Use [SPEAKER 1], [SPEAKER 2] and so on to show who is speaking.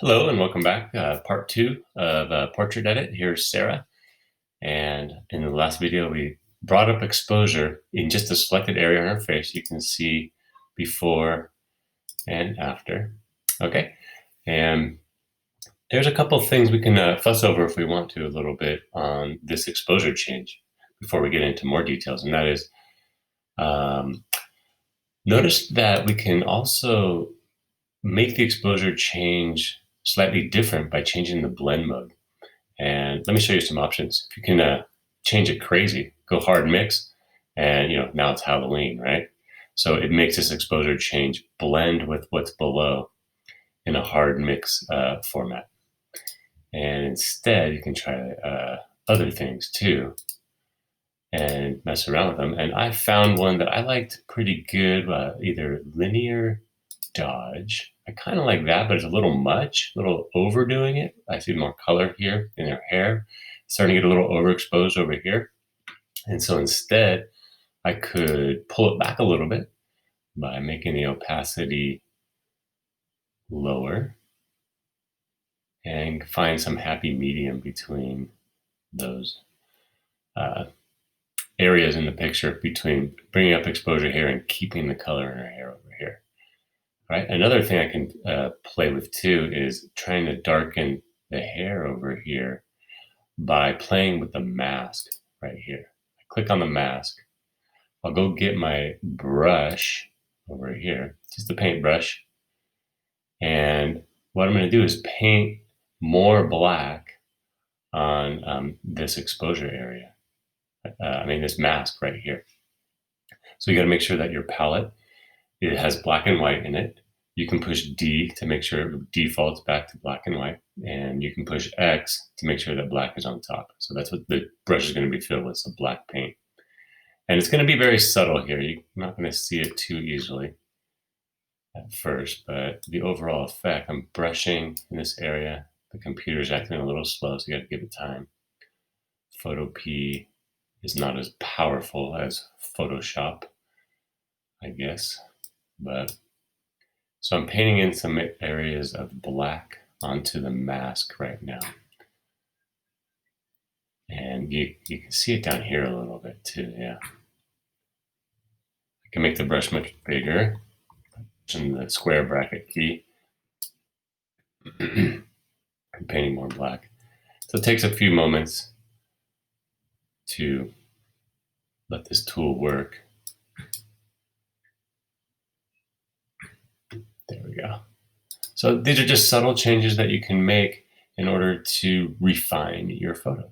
[SPEAKER 1] Hello and welcome back. Part two of Portrait Edit. Here's Sarah. And in the last video, we brought up exposure in just a selected area on her face. You can see before and after. Okay. And there's a couple of things we can fuss over if we want to a little bit on this exposure change before we get into more details. And that is, um, notice that we can also make the exposure change slightly different by changing the blend mode. And let me show you some options. If you can change it crazy, go hard mix, and now it's Halloween, right? So it makes this exposure change blend with what's below in a hard mix format. And instead, you can try other things too and mess around with them. And I found one that I liked pretty good, either linear dodge. I kind of like that, but it's a little much, a little overdoing it. I see more color here in her hair, starting to get a little overexposed over here. And so instead, I could pull it back a little bit by making the opacity lower and find some happy medium between those areas in the picture, between bringing up exposure here and keeping the color in her hair over here. Right. Another thing I can play with too is trying to darken the hair over here by playing with the mask right here. I click on the mask. I'll go get my brush over here, just a paintbrush. And what I'm going to do is paint more black on this exposure area. This mask right here. So you got to make sure that your palette, it has black and white in it. You can push D to make sure it defaults back to black and white. And you can push X to make sure that black is on top. So that's what the brush is going to be filled with, so black paint. And it's going to be very subtle here. You're not going to see it too easily at first, but the overall effect, I'm brushing in this area. The computer's acting a little slow, so you got to give it time. Photopea is not as powerful as Photoshop, I guess, but so I'm painting in some areas of black onto the mask right now. And you can see it down here a little bit too, yeah. I can make the brush much bigger, pushing the square bracket key. I'm painting more black. So it takes a few moments to let this tool work. There we go. So these are just subtle changes that you can make in order to refine your photos.